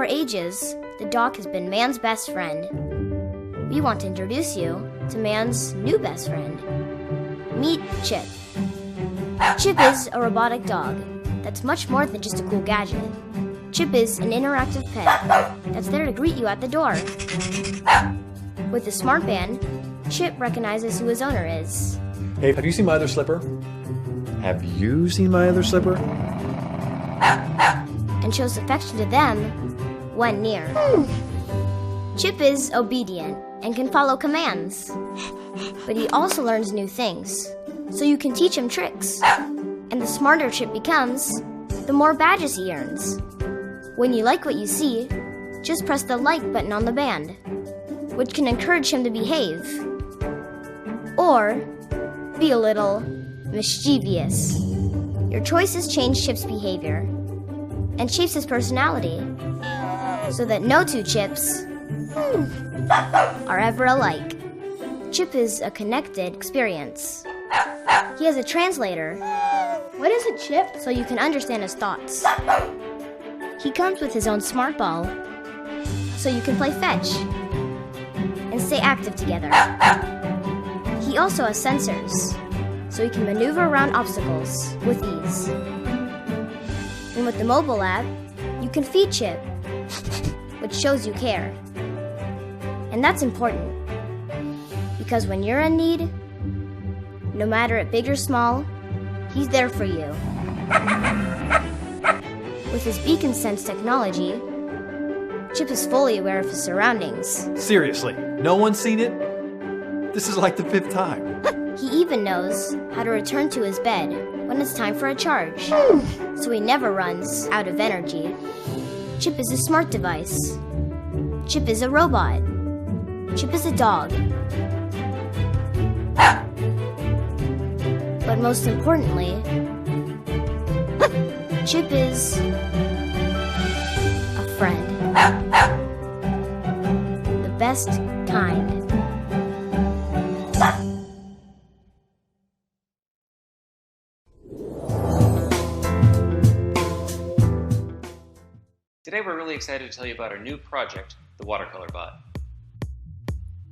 ages, the dog has been man's best friend. We want to introduce you to man's new best friend. Meet Chip. Chip is a robotic dog that's much more than just a cool gadget. Chip is an interactive pet that's there to greet you at the door. With the smart band, Chip recognizes who his owner is. Hey, have you seen my other slipper? Have you seen my other slipper? And shows affection to them when near. Chip is obedient and can follow commands. But he also learns new things, so you can teach him tricks. And the smarter Chip becomes, the more badges he earns. When you like what you see, just press the like button on the band, which can encourage him to behave. Or be a little mischievous. Your choices change Chip's behavior and shapes his personality, so that no two Chips are ever alike. Chip is a connected experience. He has a translator. What is a chip? So you can understand his thoughts. He comes with his own smart ball, so you can play fetch and stay active together. He also has sensors, so he can maneuver around obstacles with ease. And with the mobile app, you can feed Chip, which shows you care. And that's important, because when you're in need, no matter it big or small, he's there for you. With his beacon sense technology, Chip is fully aware of his surroundings. Seriously, no one's seen it? This is like the 5th time. He even knows how to return to his bed when it's time for a charge, so he never runs out of energy. Chip is a smart device. Chip is a robot. Chip is a dog. But most importantly, Chip is a friend. The best kind. Today we're really excited to tell you about our new project, the Watercolor Bot.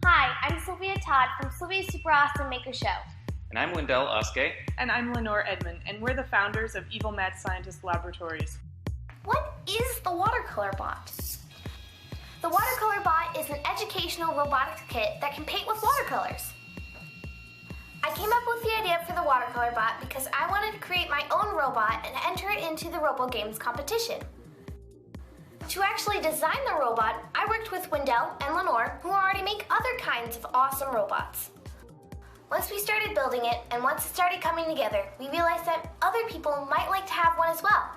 Hi, I'm Sylvia Todd from Sylvia's Super Awesome Maker Show. And I'm Wendell Oskay. And I'm Lenore Edmond, and we're the founders of Evil Mad Scientist Laboratories. What is the Watercolor Bot? The Watercolor Bot is an educational robotics kit that can paint with watercolors. I came up with the idea for the Watercolor Bot because I wanted to create my own robot and enter it into the Robo Games competition. To actually design the robot, I worked with Wendell and Lenore, who already make other kinds of awesome robots. Once we started building it, and once it started coming together, we realized that other people might like to have one as well.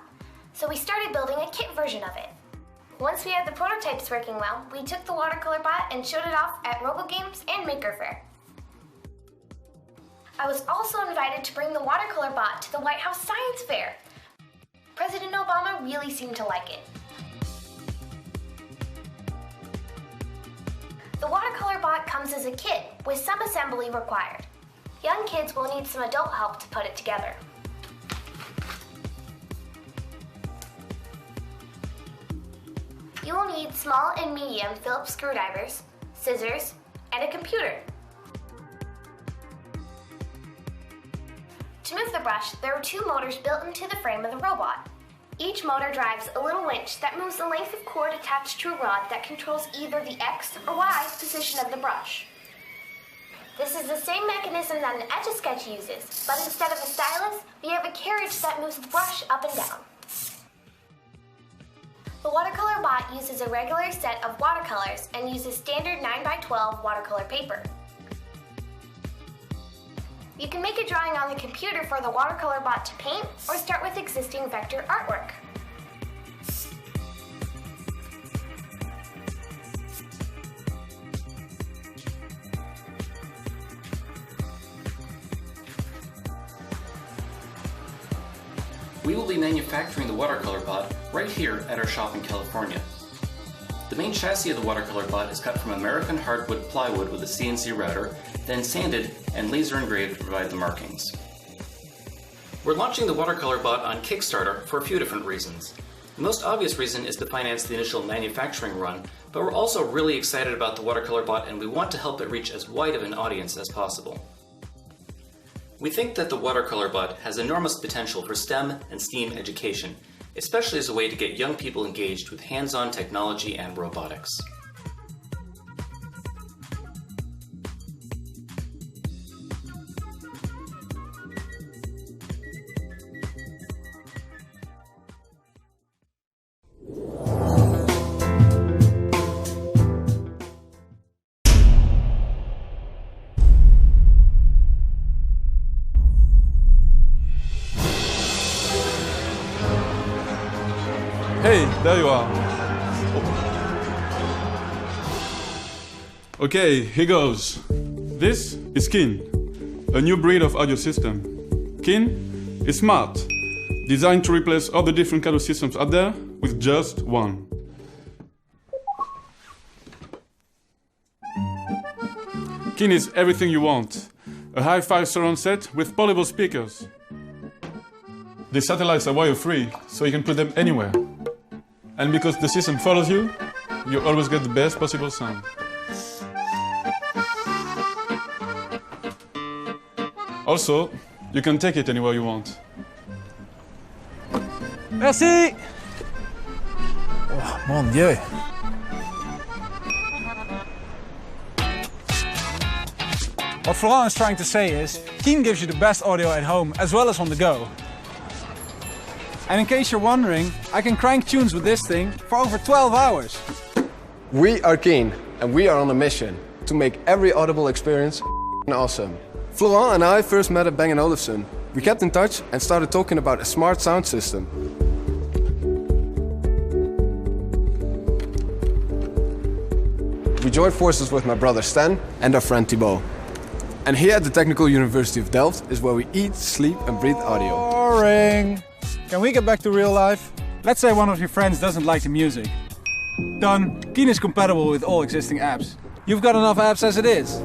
So we started building a kit version of it. Once we had the prototypes working well, we took the Watercolor Bot and showed it off at Robo Games and Maker Faire. I was also invited to bring the Watercolor Bot to the White House Science Fair. President Obama really seemed to like it. The Watercolor Bot comes as a kit with some assembly required. Young kids will need some adult help to put it together. You will need small and medium Phillips screwdrivers, scissors, and a computer. To move the brush, there are 2 motors built into the frame of the robot. Each motor drives a little winch that moves the length of cord attached to a rod that controls either the X or Y position of the brush. This is the same mechanism that an Etch-a-Sketch uses, but instead of a stylus, we have a carriage that moves the brush up and down. The Watercolor Bot uses a regular set of watercolors and uses standard 9x12 watercolor paper. You can make a drawing on the computer for the Watercolor Bot to paint, or start with existing vector artwork. We will be manufacturing the Watercolor Bot right here at our shop in California. The main chassis of the Watercolor Bot is cut from American hardwood plywood with a CNC router, then sanded and laser engraved to provide the markings. We're launching the Watercolor Bot on Kickstarter for a few different reasons. The most obvious reason is to finance the initial manufacturing run, but we're also really excited about the Watercolor Bot and we want to help it reach as wide of an audience as possible. We think that the Watercolor Bot has enormous potential for STEM and STEAM education, especially as a way to get young people engaged with hands-on technology and robotics. Hey, there you are. Okay, here goes. This is Kin, a new breed of audio system. Kin is smart, designed to replace all the different kind of systems out there with just one. Kin is everything you want. A hi-fi surround set with portable speakers. The satellites are wire-free, so you can put them anywhere. And because the system follows you, you always get the best possible sound. Also, you can take it anywhere you want. Merci! Oh, mon Dieu! What Florent is trying to say is, Kin gives you the best audio at home as well as on the go. And in case you're wondering, I can crank tunes with this thing for over 12 hours. We are Keen, and we are on a mission to make every audible experience awesome. Florent and I first met at Bang & Olufsen. We kept in touch and started talking about a smart sound system. We joined forces with my brother Stan and our friend Thibaut. And here at the Technical University of Delft is where we eat, sleep and breathe audio. Boring! Can we get back to real life? Let's say one of your friends doesn't like the music. Done. Kin is compatible with all existing apps. You've got enough apps as it is.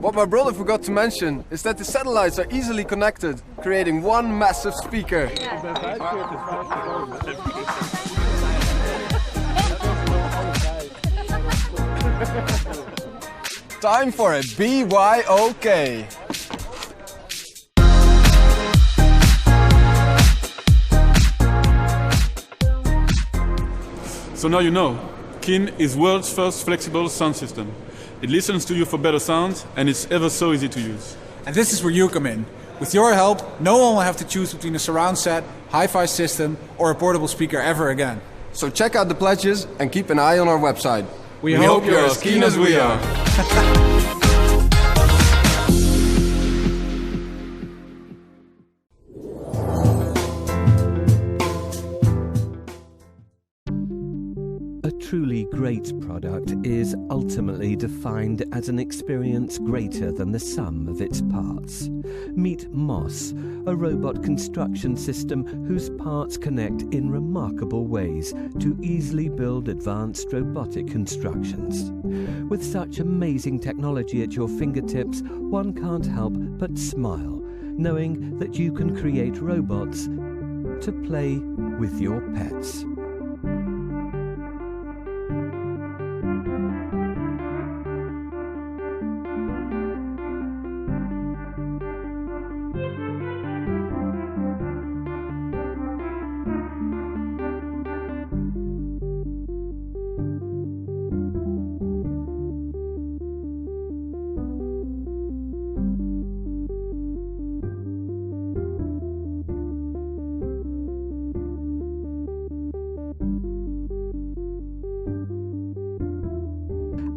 What my brother forgot to mention is that the satellites are easily connected, creating one massive speaker. Time for a BYOK. So now you know, Kin is world's first flexible sound system. It listens to you for better sound and it's ever so easy to use. And this is where you come in. With your help, no one will have to choose between a surround set, hi-fi system or a portable speaker ever again. So check out the pledges and keep an eye on our website. We hope you're as keen as we are. A truly great product is ultimately defined as an experience greater than the sum of its parts. Meet Moss, a robot construction system whose parts connect in remarkable ways to easily build advanced robotic constructions. With such amazing technology at your fingertips, one can't help but smile, knowing that you can create robots to play with your pets.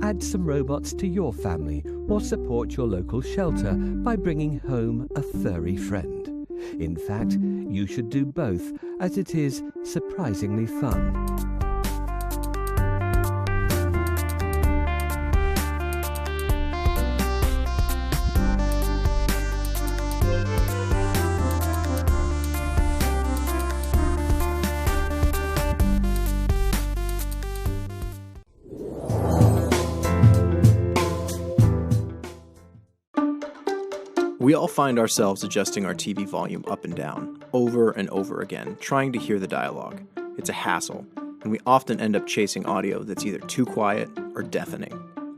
Add some robots to your family or support your local shelter by bringing home a furry friend. In fact, you should do both, as it is surprisingly fun. We all find ourselves adjusting our TV volume up and down, over and over again, trying to hear the dialogue. It's a hassle, and we often end up chasing audio that's either too quiet or deafening.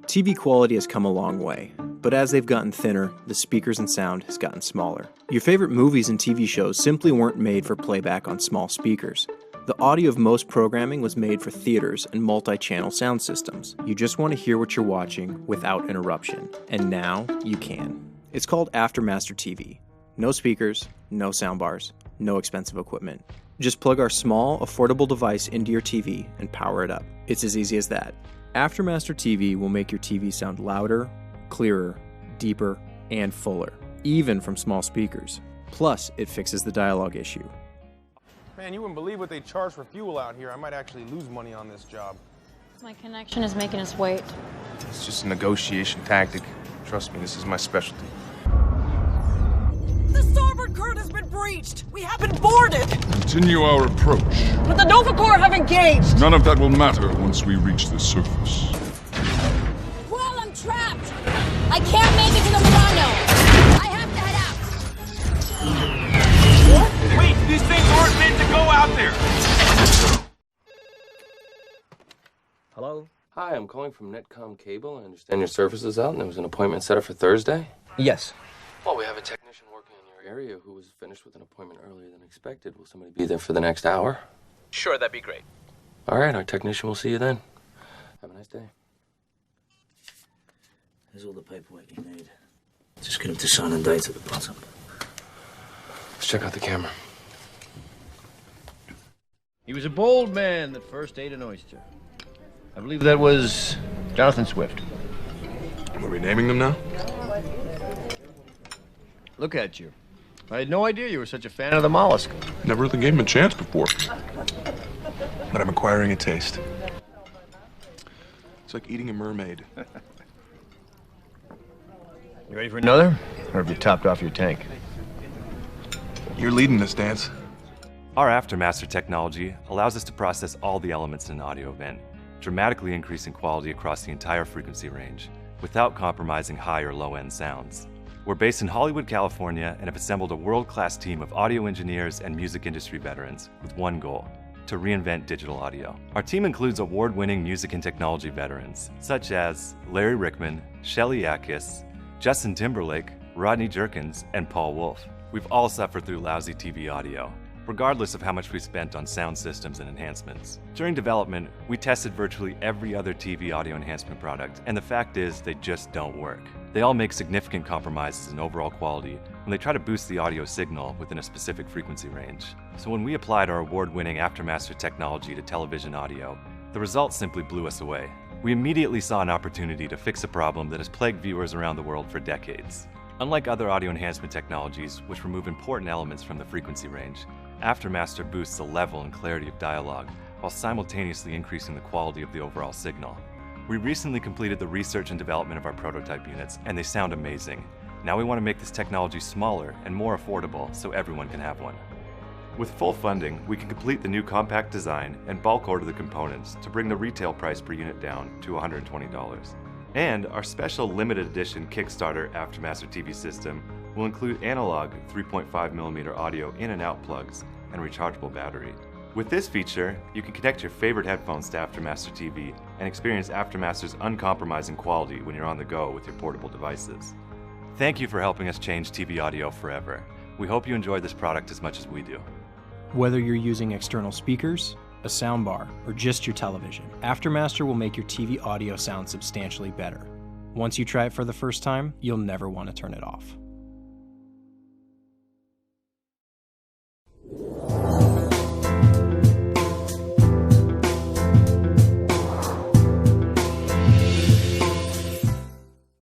TV quality has come a long way, but as they've gotten thinner, the speakers and sound has gotten smaller. Your favorite movies and TV shows simply weren't made for playback on small speakers. The audio of most programming was made for theaters and multi-channel sound systems. You just want to hear what you're watching without interruption, and now you can. It's called AfterMaster TV. No speakers, no soundbars, no expensive equipment. Just plug our small, affordable device into your TV and power it up. It's as easy as that. AfterMaster TV will make your TV sound louder, clearer, deeper, and fuller, even from small speakers. Plus, it fixes the dialogue issue. Man, you wouldn't believe what they charge for fuel out here. I might actually lose money on this job. My connection is making us wait. It's just a negotiation tactic. Trust me, this is my specialty. The starboard current has been breached. We have been boarded. Continue our approach. But the Nova Corps have engaged. None of that will matter once we reach the surface. Well, I'm trapped. I can't make it to the Murano. I have to head out. Wait, these things aren't meant to go out there. Hello? Hi, I'm calling from Netcom Cable. I understand your service is out and there was an appointment set up for Thursday? Yes. Well, we have a technician working in your area who was finished with an appointment earlier than expected. Will somebody be there for the next hour? Sure, that'd be great. All right, our technician will see you then. Have a nice day. There's all the paperwork you need. Just get him to sign and date at the bottom. Let's check out the camera. He was a bold man that first ate an oyster. I believe that was Jonathan Swift. Are we naming them now? Look at you. I had no idea you were such a fan of the mollusk. Never really gave him a chance before. But I'm acquiring a taste. It's like eating a mermaid. You ready for another? Or have you topped off your tank? You're leading this dance. Our AfterMaster technology allows us to process all the elements in an audio event, dramatically increasing quality across the entire frequency range, without compromising high or low-end sounds. We're based in Hollywood, California, and have assembled a world-class team of audio engineers and music industry veterans with one goal: to reinvent digital audio. Our team includes award-winning music and technology veterans, such as Larry Rickman, Shelley Ackes, Justin Timberlake, Rodney Jerkins, and Paul Wolf. We've all suffered through lousy TV audio, regardless of how much we spent on sound systems and enhancements. During development, we tested virtually every other TV audio enhancement product, and the fact is, they just don't work. They all make significant compromises in overall quality when they try to boost the audio signal within a specific frequency range. So when we applied our award-winning AfterMaster technology to television audio, the results simply blew us away. We immediately saw an opportunity to fix a problem that has plagued viewers around the world for decades. Unlike other audio enhancement technologies, which remove important elements from the frequency range, AfterMaster boosts the level and clarity of dialogue while simultaneously increasing the quality of the overall signal. We recently completed the research and development of our prototype units, and they sound amazing. Now we want to make this technology smaller and more affordable so everyone can have one. With full funding, we can complete the new compact design and bulk order the components to bring the retail price per unit down to $120. And our special limited edition Kickstarter AfterMaster TV system will include analog 3.5mm audio in and out plugs and rechargeable battery. With this feature, you can connect your favorite headphones to AfterMaster TV and experience AfterMaster's uncompromising quality when you're on the go with your portable devices. Thank you for helping us change TV audio forever. We hope you enjoy this product as much as we do. Whether you're using external speakers, a soundbar, or just your television, AfterMaster will make your TV audio sound substantially better. Once you try it for the first time, you'll never want to turn it off.